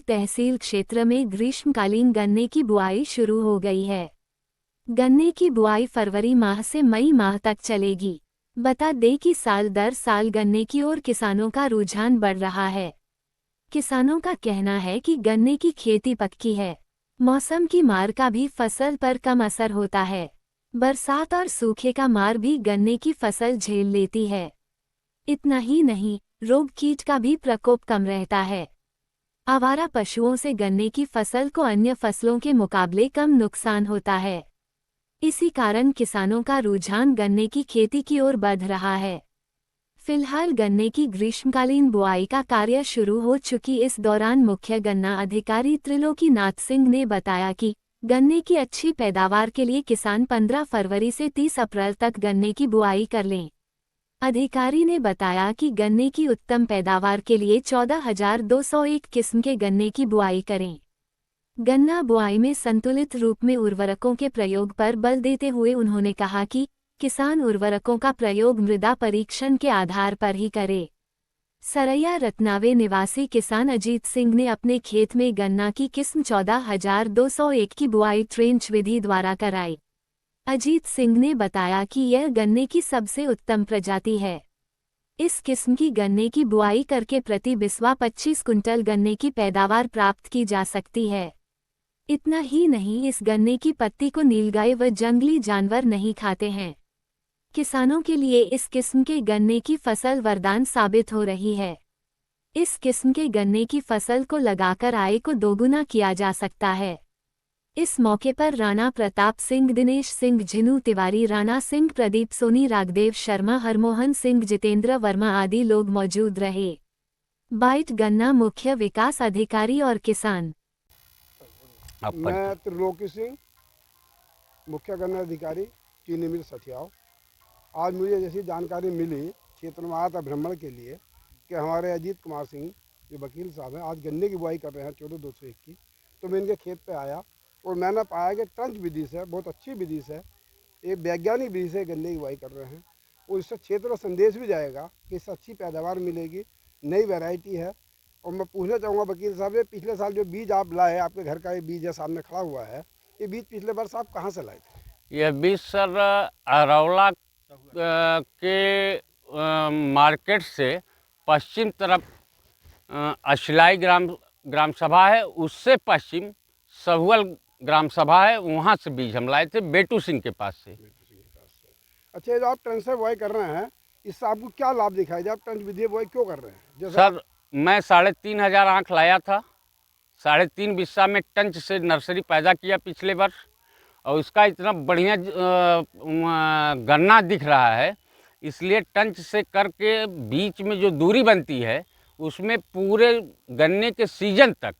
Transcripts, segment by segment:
तहसील क्षेत्र में ग्रीष्मकालीन गन्ने की बुआई शुरू हो गई है। गन्ने की बुआई फरवरी माह से मई माह तक चलेगी। बता दें कि साल दर साल गन्ने की ओर किसानों का रुझान बढ़ रहा है। किसानों का कहना है कि गन्ने की खेती पक्की है। मौसम की मार का भी फसल पर कम असर होता है। बरसात और सूखे का मार भी गन्ने की फसल झेल लेती है। इतना ही नहीं, रोग कीट का भी प्रकोप कम रहता है। आवारा पशुओं से गन्ने की फसल को अन्य फसलों के मुकाबले कम नुकसान होता है। इसी कारण किसानों का रुझान गन्ने की खेती की ओर बढ़ रहा है। फिलहाल गन्ने की ग्रीष्मकालीन बुआई का कार्य शुरू हो चुकी। इस दौरान मुख्य गन्ना अधिकारी त्रिलोकी नाथ सिंह ने बताया कि गन्ने की अच्छी पैदावार के लिए किसान 15 फरवरी से 30 अप्रैल तक गन्ने की बुआई कर लें। अधिकारी ने बताया कि गन्ने की उत्तम पैदावार के लिए 14,201 किस्म के गन्ने की बुआई करें। गन्ना बुआई में संतुलित रूप में उर्वरकों के प्रयोग पर बल देते हुए उन्होंने कहा कि किसान उर्वरकों का प्रयोग मृदा परीक्षण के आधार पर ही करे। सरैया रत्नावे निवासी किसान अजीत सिंह ने अपने खेत में गन्ना की किस्म 14,201 की बुआई ट्रेंच विधि द्वारा कराई। अजीत सिंह ने बताया कि यह गन्ने की सबसे उत्तम प्रजाति है। इस किस्म की गन्ने की बुआई करके प्रति बिस्वा 25 कुंटल गन्ने की पैदावार प्राप्त की जा सकती है। इतना ही नहीं, इस गन्ने की पत्ती को नीलगाय व जंगली जानवर नहीं खाते हैं। किसानों के लिए इस किस्म के गन्ने की फसल वरदान साबित हो रही है। इस किस्म के गन्ने की फसल को लगाकर आय को दोगुना किया जा सकता है। इस मौके पर राणा प्रताप सिंह, दिनेश सिंह, झिनू तिवारी, राणा सिंह, प्रदीप सोनी, राघदेव शर्मा, हरमोहन सिंह, जितेंद्र वर्मा आदि लोग मौजूद रहे। बाइट गन्ना मुख्य विकास अधिकारी और किसान। मैं त्रिलोकी सिंह, मुख्य गन्ना अधिकारी, चीनी मिल सठियाव। आज मुझे जैसी जानकारी मिली, क्षेत्र में आया था भ्रमण के लिए, कि हमारे अजीत कुमार सिंह जो वकील साहब हैं आज गन्ने की बुआई कर रहे हैं 14,201 की। तो मैं इनके खेत पे आया और मैंने पाया कि ट्रंच विधि से, बहुत अच्छी विधि से, एक वैज्ञानिक विधि से गन्ने की बुआई कर रहे हैं। और इससे क्षेत्र में संदेश भी जाएगा कि इससे अच्छी पैदावार मिलेगी, नई वैरायटी है। और मैं पूछना चाहूँगा वकील साहब से, पिछले साल जो बीज आप लाए, आपके घर का ये बीज है सामने खड़ा हुआ है, ये बीज पिछले वर्ष आप कहाँ से लाए थे? यह बीज सर अरौला के मार्केट से पश्चिम तरफ अशिलाई ग्राम सभा है, उससे पश्चिम सहुअल ग्राम सभा है, वहाँ से बीज हम लाए थे बेटू सिंह के पास से। अच्छा, जो आप ट्रंच से बुआई कर रहे हैं, इससे आपको क्या लाभ दिखाई दे? आप ट्रंच विधि बुआई क्यों कर रहे हैं? सर मैं 3,500 आँख लाया था, 3.5 बिस्सा में टंच से नर्सरी पैदा किया पिछले वर्ष, और इसका इतना बढ़िया गन्ना दिख रहा है, इसलिए टंच से करके बीच में जो दूरी बनती है उसमें पूरे गन्ने के सीजन तक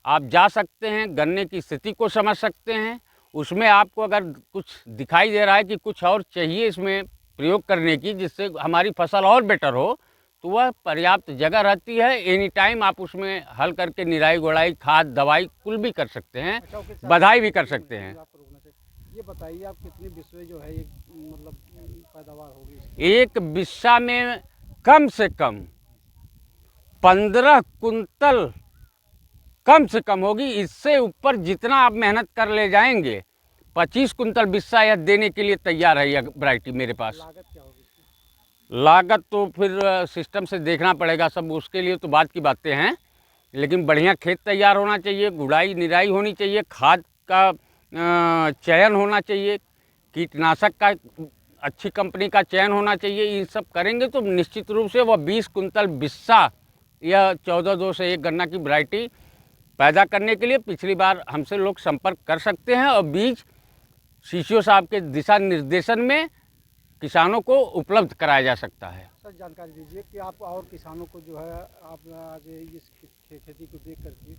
आप जा सकते हैं, गन्ने की स्थिति को समझ सकते हैं। उसमें आपको अगर कुछ दिखाई दे रहा है कि कुछ और चाहिए इसमें प्रयोग करने की जिससे हमारी फसल और बेटर हो, तो वह पर्याप्त जगह रहती है। एनी टाइम आप उसमें हल करके निराई गुड़ाई, खाद, दवाई कुल भी कर सकते हैं, बधाई भी कर सकते हैं। ये बताइए आप कितने बिस्वे जो है ये मतलब पैदावार होगी? एक बिस्सा में कम से कम 15 कुंतल कम से कम होगी। इससे ऊपर जितना आप मेहनत कर ले जाएंगे, 25 कुंतल बिस्सा यह देने के लिए तैयार है यह वैरायटी मेरे पास। लागत क्या होगी? लागत तो फिर सिस्टम से देखना पड़ेगा, सब उसके लिए तो बात की बातें हैं। लेकिन बढ़िया खेत तैयार होना चाहिए, गुड़ाई निराई होनी चाहिए, खाद का चयन होना चाहिए, कीटनाशक का अच्छी कंपनी का चयन होना चाहिए। इन सब करेंगे तो निश्चित रूप से वह 20 कुंतल बिस्सा यह 14,201 गन्ना की वैरायटी पैदा करने के लिए पिछली बार हमसे लोग संपर्क कर सकते हैं और बीज सीसीओ साहब के दिशा निर्देशन में किसानों को उपलब्ध कराया जा सकता है। सर जानकारी दीजिए कि आप और किसानों को जो है आप आज इस खेती को देख करके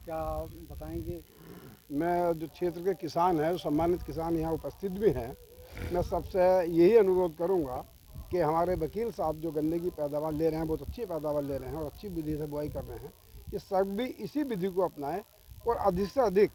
क्या बताएंगे? मैं जो क्षेत्र के किसान हैं, सम्मानित किसान यहाँ उपस्थित भी हैं, मैं सबसे यही अनुरोध करूँगा कि हमारे वकील साहब जो गन्ने की पैदावार ले रहे हैं, बहुत अच्छी पैदावार ले रहे हैं और अच्छी विधि से बुआई कर रहे हैं, कि सब भी इसी विधि को अपनाएं और अधिक से अधिक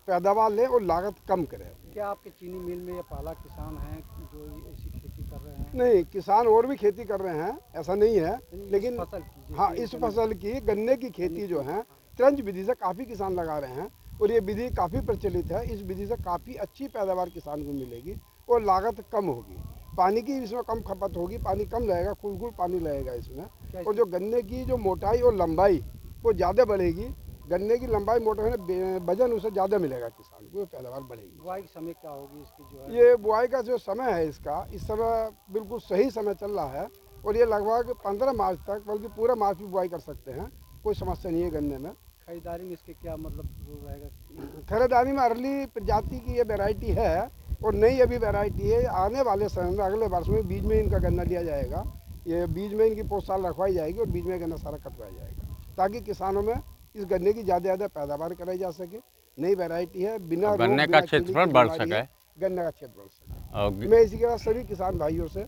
पैदावार लें और लागत कम करें। क्या आपके चीनी मिल में ये पहला किसान हैं जो ऐसी खेती कर रहे हैं? नहीं, किसान और भी खेती कर रहे हैं, ऐसा नहीं है, लेकिन फसल की, हाँ, इस फसल की गन्ने की खेती जो है ट्रेंच विधि से काफ़ी किसान लगा रहे हैं और ये विधि काफ़ी प्रचलित है। इस विधि से काफ़ी अच्छी पैदावार किसान को मिलेगी और लागत कम होगी, पानी की इसमें कम खपत होगी, पानी कम लगेगा, कुल पानी लगेगा इसमें। और जो गन्ने की जो मोटाई और लंबाई वो ज़्यादा बढ़ेगी, गन्ने की लंबाई मोटाई है, वजन उसे ज़्यादा मिलेगा किसान को, पैदावार बढ़ेगी। बुआई की समय क्या होगी इसकी जो है? ये बुआई का जो समय है इसका, इस समय बिल्कुल सही समय चल रहा है और ये लगभग 15 मार्च तक, बल्कि पूरा मार्च भी बुआई कर सकते हैं, कोई समस्या नहीं है गन्ने में। खरीदारी में इसके क्या मतलब वो रहेगा? खरीदारी में अर्ली प्रजाति की ये वैरायटी है और नई अभी वैरायटी है। आने वाले समय में अगले वर्ष में बीज में इनका गन्ना लिया जाएगा, ये बीज में इनकी पोस्ट साल रखवाई जाएगी और बीज में गन्ना सारा कटवाया जाएगा, ताकि किसानों में इस गन्ने की ज़्यादा पैदावार कराई जा सके। नई वैरायटी है, बिना गन्ने का क्षेत्रफल बढ़ सके, गन्ने का क्षेत्र बढ़ सके। और मैं इसी के बाद सभी किसान भाइयों से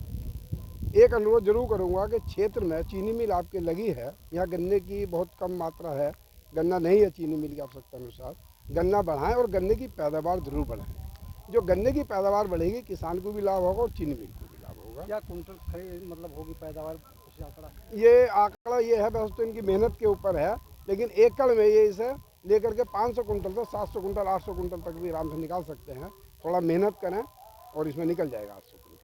एक अनुरोध जरूर करूंगा कि क्षेत्र में चीनी मिल आपके लगी है, यहाँ गन्ने की बहुत कम मात्रा है, गन्ना नहीं है चीनी मिल की आवश्यकता अनुसार, गन्ना बढ़ाएं और गन्ने की पैदावार जरूर बढ़ाएं। जो गन्ने की पैदावार बढ़ेगी, किसान को भी लाभ होगा और चीनी मिल को भी लाभ होगा। क्या कुंटल खरीद मतलब होगी पैदावार, कुछ आंकड़ा? ये आंकड़ा ये है, बस तो इनकी मेहनत के ऊपर है, लेकिन एकड़ में ये इसे लेकर के 500 कुंटल से 700 कुंटल 800 कुंटल तक भी आराम से निकाल सकते हैं। थोड़ा मेहनत करें और इसमें निकल जाएगा 800।